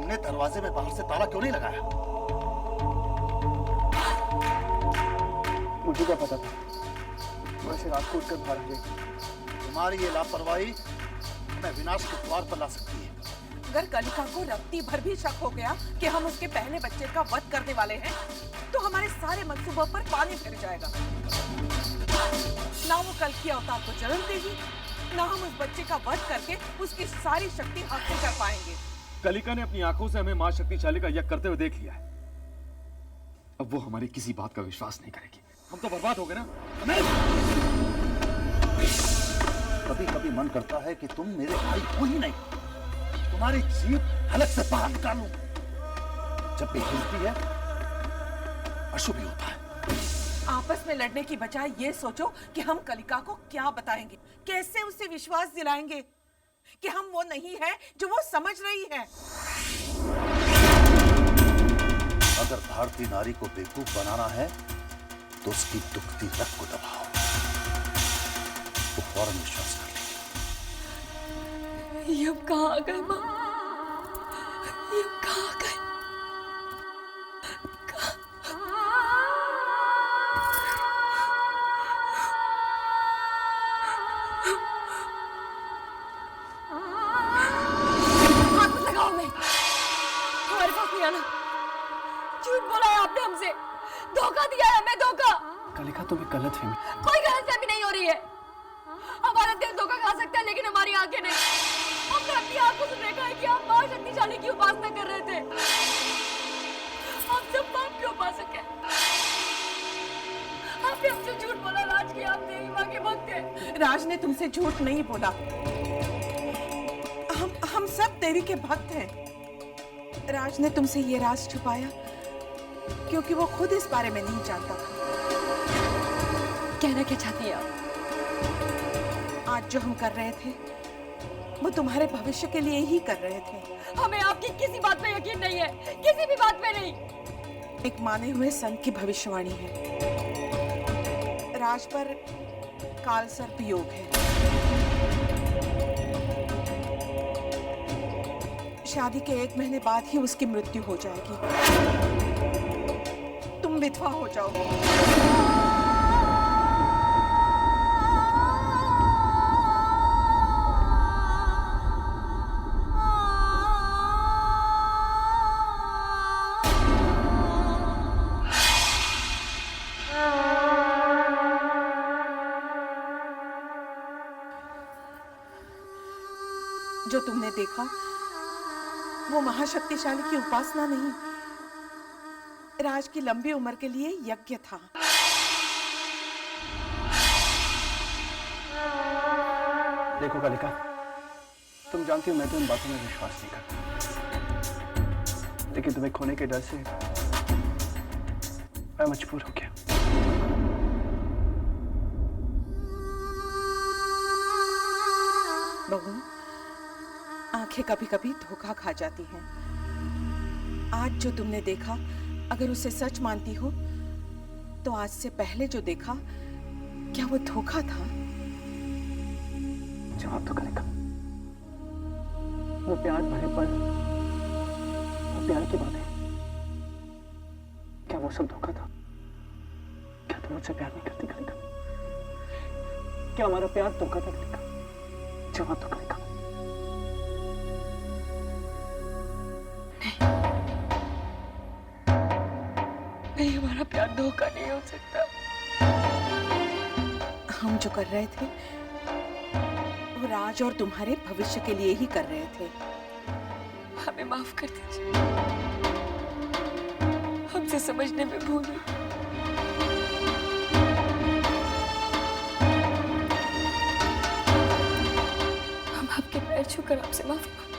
तुमने दरवाजे में बाहर से ताला क्यों नहीं लगाया? मुझे क्या पता था, वैसे रात को उठकर बाहर गई। तुम्हारी ये लापरवाही हमें विनाश के द्वार पर ला सकती है। अगर कलिका को रत्ती भर भी शक हो गया कि हम उसके पहले बच्चे का वध करने वाले हैं, तो हमारे सारे मंसूबों पर पानी फिर जाएगा। ना वो कल की अवतार को जन्म देगी, ना हम उस बच्चे का वध करके उसकी सारी शक्ति हासिल कर पाएंगे। कलिका ने अपनी आंखों से हमें मां शक्तिशाली का यज्ञ करते हुए देख लिया है। अब वो हमारी किसी बात का विश्वास नहीं करेगी। हम तो बर्बाद हो गए ना। कभी कभी मन करता है कि तुम मेरे भाई हो ही नहीं, तुम्हारी जीभ हलक से बाहर निकालूं। जब भी हिलती है अशुभ ही होता है। आपस में लड़ने की बजाय ये सोचो कि हम कलिका को क्या बताएंगे, कैसे उसे विश्वास दिलाएंगे कि हम वो नहीं है जो वो समझ रही है। अगर भारतीय नारी को बेवकूफ बनाना है तो उसकी दुखती रग को दबाओ, वो फौरन विश्वास कर लेगी। ये अब कहाँ आ गए माँ? ये अब कहाँ आ गए? हाथ मत लगाओ मैं, हमारे पास नहीं आना। झूठ बोला है आपने हमसे, धोखा दिया है हमें, धोखा। कलिका तुम्हें गलतफहमी। कोई गलतफहमी नहीं हो रही है। हमारा दिल धोखा खा सकता है लेकिन हमारी आंखें नहीं। हमने अपनी आंखों से देखा है कि आप मां शक्तिशाली की उपासना कर रहे थे। हम सब पाप की उपासक हैं। आपने हमसे झूठ बोला, राज की आप देवी मां के भक्त हैं। राज ने तुमसे झूठ नहीं बोला। हम सब देवी के भक्त हैं। राज ने तुमसे ये राज छुपाया क्योंकि वो खुद इस बारे में नहीं जानता था। कहना क्या चाहती हैं आप? आज जो हम कर रहे थे वो तुम्हारे भविष्य के लिए ही कर रहे थे। हमें आपकी किसी बात पे यकीन नहीं है, किसी भी बात पे नहीं। एक माने हुए संत की भविष्यवाणी है। राज पर काल सर्प योग है। शादी के 1 महीने बाद ही उसकी मृत्यु हो जाएगी। तुम विधवा हो जाओगे। जो तुमने देखा वो महाशक्तिशाली की उपासना नहीं, राज की लंबी उम्र के लिए यज्ञ था। देखो कलिका, तुम जानती हो मैं तो इन बातों में विश्वास नहीं करता, लेकिन तुम्हें खोने के डर से मैं मजबूर हो गया। बहू, आंखें कभी कभी धोखा खा जाती हैं। आज जो तुमने देखा अगर उसे सच मानती हो तो आज से पहले जो देखा क्या वो धोखा था? जवाब तो कलिका, वो प्यार भरे पल, वो प्यार की बात है, क्या वो सब धोखा था? क्या तुम मुझसे प्यार नहीं करती कलिका? क्या हमारा प्यार धोखा था कलिका? जवाब तो कलिका। नहीं, हमारा प्यार धोखा नहीं हो सकता। हम जो कर रहे थे वो राज और तुम्हारे भविष्य के लिए ही कर रहे थे। हमें माफ कर दीजिए, हमसे समझने में भूल हुई। हम आपके पैर छूकर आपसे माफी मांगते हैं।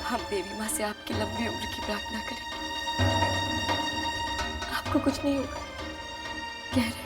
हम देवी माँ से आपकी लंबी उम्र की प्रार्थना करेंगे। आपको कुछ नहीं होगा, कह रहे हो।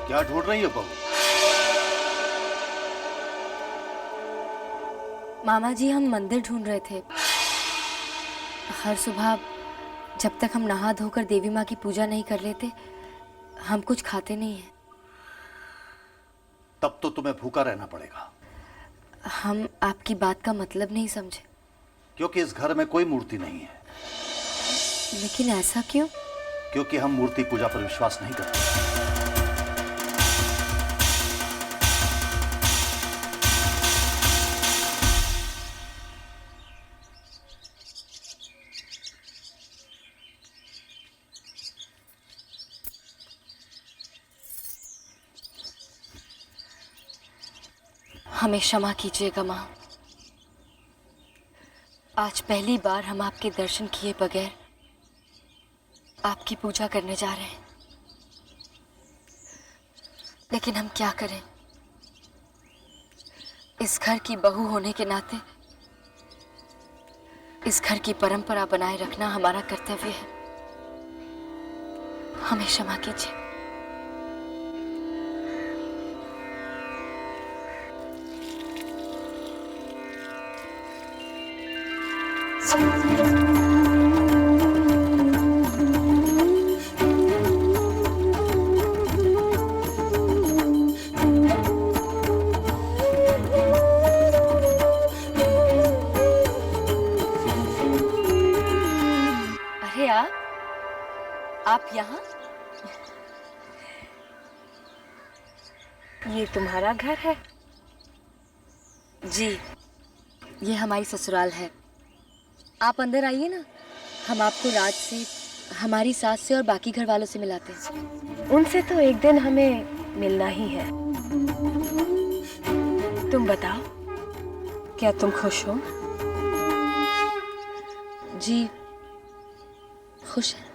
क्या ढूंढ रही है बहू? मामा जी, हम मंदिर ढूंढ रहे थे। हर सुबह जब तक हम नहा धोकर देवी माँ की पूजा नहीं कर लेते, हम कुछ खाते नहीं हैं। तब तो तुम्हें भूखा रहना पड़ेगा। हम आपकी बात का मतलब नहीं समझे। क्योंकि इस घर में कोई मूर्ति नहीं है। लेकिन ऐसा क्यों? क्योंकि हम मूर्ति पूजा पर विश्वास नहीं करते। हमें क्षमा कीजिएगा माँ। आज पहली बार हम आपके दर्शन किए बगैर आपकी पूजा करने जा रहे हैं। लेकिन हम क्या करें? इस घर की बहू होने के नाते इस घर की परंपरा बनाए रखना हमारा कर्तव्य है। हमें क्षमा कीजिए। अरे आप यहाँ? ये तुम्हारा घर है? जी, ये हमारी ससुराल है। आप अंदर आइए ना, हम आपको राज से, हमारी सास से और बाकी घर वालों से मिलाते हैं। उनसे तो एक दिन हमें मिलना ही है। तुम बताओ, क्या तुम खुश हो? जी, खुश है।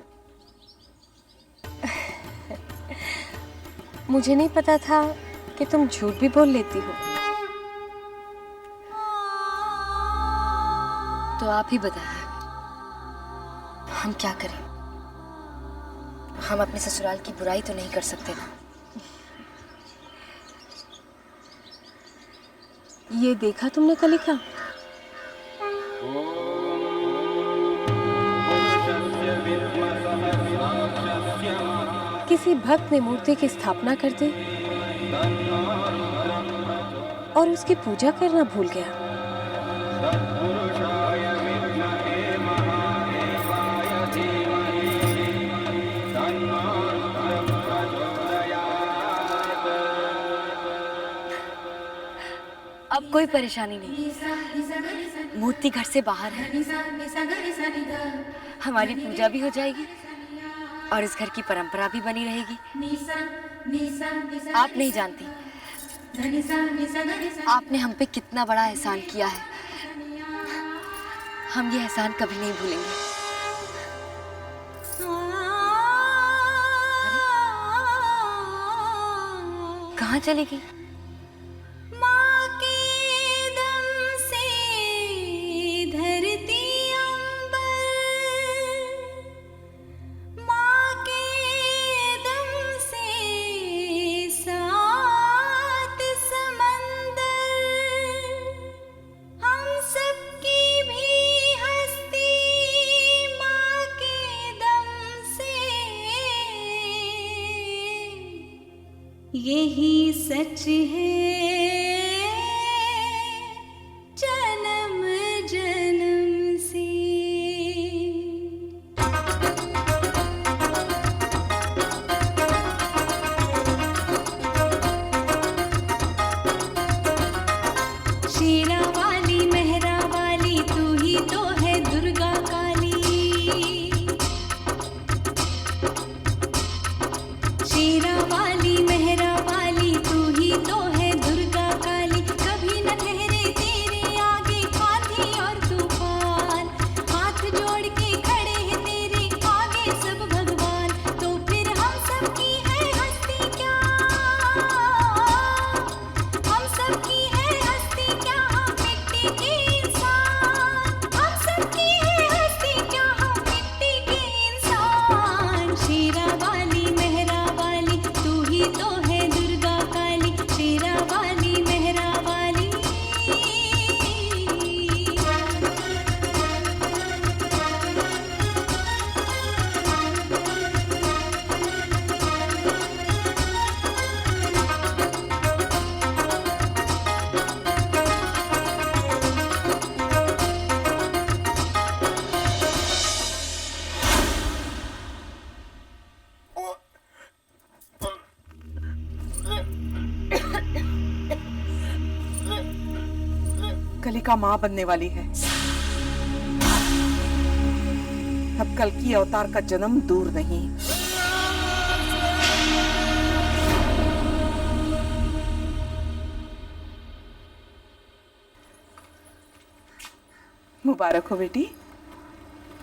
मुझे नहीं पता था कि तुम झूठ भी बोल लेती हो। तो आप ही बताइए, हम क्या करें? हम अपने ससुराल की बुराई तो नहीं कर सकते ना। ये देखा तुमने कलिका? किसी भक्त ने मूर्ति की स्थापना कर दी और उसकी पूजा करना भूल गया। अब कोई परेशानी नहीं, मूर्ति घर से बाहर है। हमारी पूजा भी हो जाएगी और इस घर की परंपरा भी बनी रहेगी। आप नहीं जानती आपने हम पे कितना बड़ा एहसान किया है। हम ये एहसान कभी नहीं भूलेंगे। अरे, कहाँ चली गई? यही सच है जन्म जन्म से। शेरा वाली मेहरा वाली तू ही तो है दुर्गा काली। शेरा वाली मेहरा वाली तू ही तो है दुर्गा कलिका माँ बनने वाली है। अब कल की अवतार का जन्म दूर नहीं। मुबारक हो बेटी,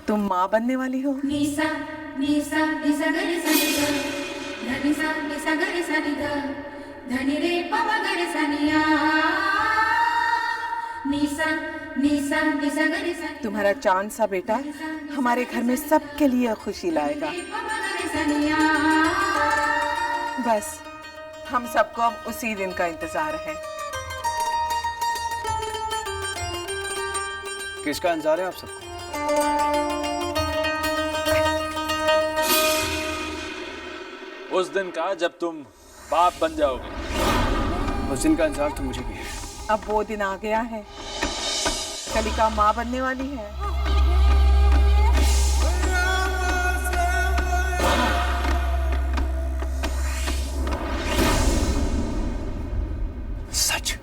तुम माँ बनने वाली हो। निसा निसा निसा गरे सनिदा धनिसा निसा गरे सनिदा धनि रे पव गरे सनिया निसा निसा निसा गरे सनिदा तुम्हारा चांद सा बेटा हमारे घर में सबके लिए खुशी लाएगा। पव गरे सनिया। बस हम सबको अब उसी दिन का इंतजार है। किसका इंतजार है आप सबको? उस दिन का जब तुम बाप बन जाओगे। उस दिन का इंतजार तो मुझे भी है। अब वो दिन आ गया है, कलिका माँ बनने वाली है। सच?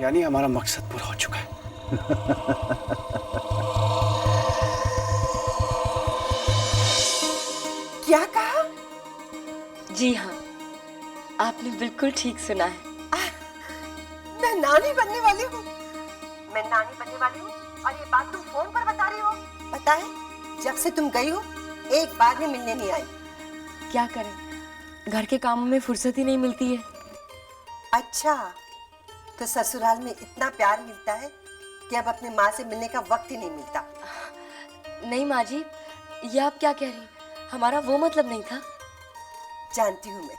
यानी हमारा मकसद पूरा हो चुका है। क्या कहा? जी हाँ, आपने बिल्कुल ठीक सुना है। मैं नानी बनने वाली हूँ। मैं नानी बनने वाली हूँ और ये बात तुम फोन पर बता रही हो। पता है, जब से तुम गई हो एक बार भी मिलने नहीं आई। क्या करें, घर के कामों में फुर्सत ही नहीं मिलती है। अच्छा, तो ससुराल में इतना प्यार मिलता है कि अब अपने माँ से मिलने का वक्त ही नहीं मिलता। नहीं माँ जी, ये आप क्या कह रही? हमारा वो मतलब नहीं था। जानती हूँ मैं,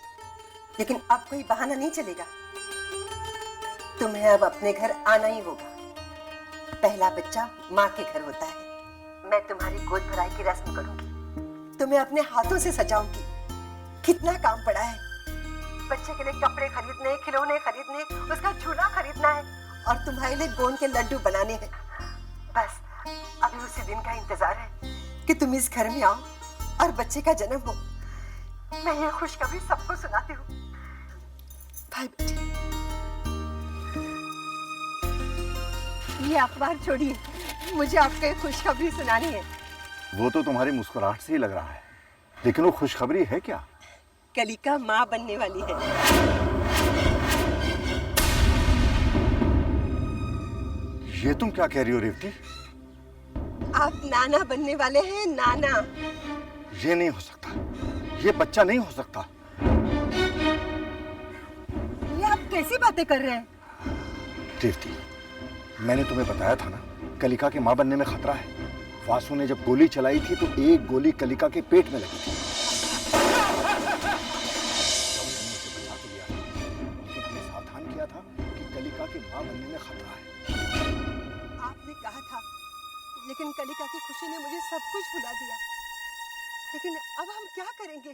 लेकिन अब कोई बहाना नहीं चलेगा। तुम्हें अब अपने घर आना ही होगा। पहला बच्चा माँ के घर होता है। मैं तुम्हारी गोद भराई की रस्म करूंगी, तुम्हें अपने हाथों से सजाऊंगी। कितना काम पड़ा है, बच्चे के लिए कपड़े खरीदने, खिलौने खरीदने, उसका झूला खरीदना है और तुम्हारे लिए गोंद के लड्डू बनाने हैं। बस अभी उसी दिन का इंतजार है कि तुम इस घर में आओ और बच्चे का जन्म हो। मैं ये खुशखबरी सबको सुनाती हूँ। भाई बेटे, ये अखबार छोड़िए, मुझे आपको एक खुशखबरी सुनानी है। वो तो तुम्हारी मुस्कुराहट से ही लग रहा है, लेकिन वो खुशखबरी है क्या? कलिका माँ बनने वाली है। ये तुम क्या कह रही हो रेवती? आप नाना बनने वाले हैं, नाना। ये नहीं हो सकता, ये बच्चा नहीं हो सकता। ये आप कैसी बातें कर रहे हैं? रेवती, मैंने तुम्हें बताया था ना, कलिका के माँ बनने में खतरा है। वासु ने जब गोली चलाई थी तो एक गोली कलिका के पेट में लगी थी। सावधान किया था कि कलिका के माँ बनने में खतरा है। आपने कहा था, लेकिन कलिका की खुशी ने मुझे सब कुछ भुला दिया। लेकिन अब हम क्या करेंगे?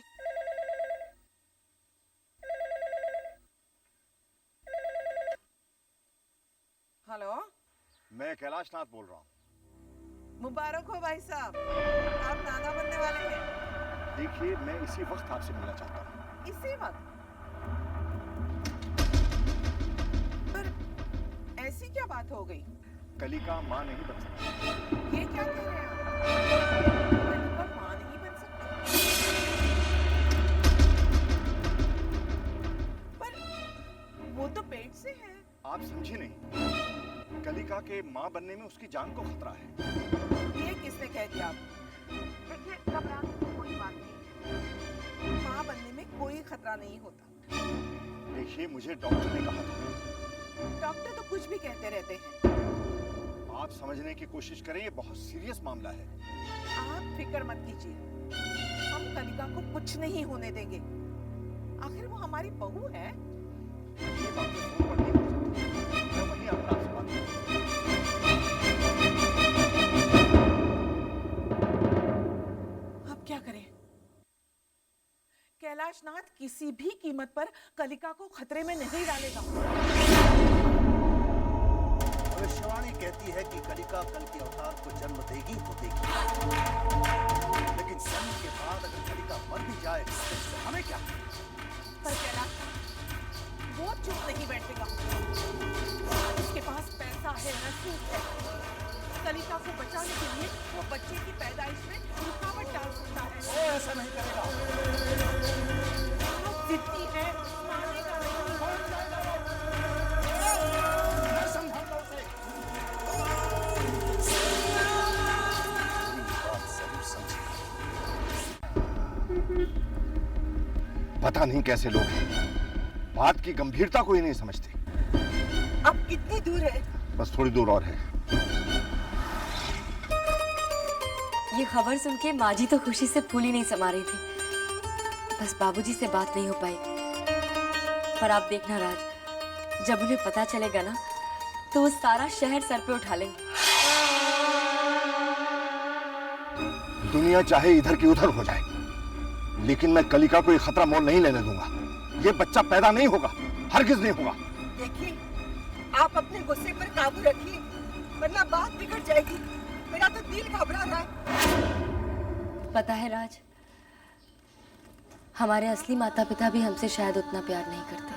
हेलो, मैं कैलाश नाथ बोल रहा हूँ। मुबारक हो भाई साहब, आप नाना बनने वाले हैं। देखिए, मैं इसी वक्त आपसे मिलना चाहता हूँ। इसी वक्त? पर ऐसी क्या बात हो गई? कलिका माँ नहीं बन सकती। ये क्या कह रहे हैं आप? कलिका माँ नहीं बन सकती? पर वो तो पेट से है। आप समझे नहीं, कलिका के माँ बनने में उसकी जान को खतरा है। ये किसने कह दिया आपको? देखिए, घबराने की कोई बात नहीं। माँ बनने में कोई खतरा नहीं होता। देखिए, मुझे डॉक्टर ने कहा था। डॉक्टर तो कुछ भी कहते रहते हैं। आप समझने की कोशिश करें, ये बहुत सीरियस मामला है। आप फिक्र मत कीजिए, हम कलिका को कुछ नहीं होने देंगे। आखिर वो हमारी बहू है। ये बातें फोन पर नहीं हो सकती। मैं वहीं आकर आपसे बात करूंगा। अब क्या करें? कैलाश नाथ किसी भी कीमत पर कलिका को खतरे में नहीं डालेगा। भविष्यवाणी कहती है कि कलिका कल के अवतार को जन्म देगी तो देगी, लेकिन जन्म के बाद अगर कलिका मर भी जाए तो इससे हमें क्या? पर कैलाश, वो चुप नहीं बैठेगा। उसके पास पैसा है, रसूख है। कलिका को बचाने के लिए वो बच्चे की पैदाइश में रुकावट डाल सकता है। वो ऐसा नहीं करेगा। वो जिद्दी है, मानेगा नहीं। कौन जाएगा वो? मैं समझाता हूं उसे। मेरी बात जरूर समझेगा। पता नहीं कैसे लोग हैं, बात की गंभीरता को ही नहीं समझते। अब कितनी दूर है? बस थोड़ी दूर और है। ये खबर सुन के माँ जी तो खुशी से फूल ही नहीं समा रही थी। बस बाबूजी से बात नहीं हो पाई। पर आप देखना राज, जब उन्हें पता चलेगा ना तो वो सारा शहर सर पे उठा लेंगे। दुनिया चाहे इधर की उधर हो जाए, लेकिन मैं कलिका को ये खतरा मोल नहीं लेने दूंगा। ये बच्चा पैदा नहीं होगा, हरगिज नहीं होगा। देखिए, आप अपने गुस्से पर काबू रखिए, वरना बात बिगड़ जाएगी। मेरा तो दिल घबरा रहा है। पता है राज, हमारे असली माता पिता भी हमसे शायद उतना प्यार नहीं करते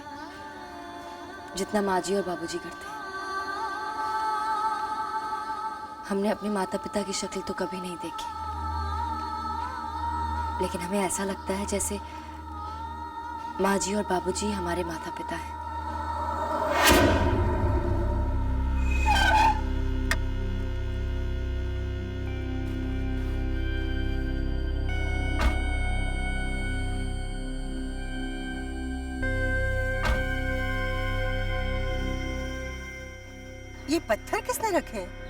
जितना माँ जी और बाबूजी करते। हमने अपने माता पिता की शक्ल तो कभी नहीं देखी, लेकिन हमें ऐसा लगता है जैसे माँ जी और बाबूजी हमारे माता पिता हैं। ये पत्थर किसने रखे हैं?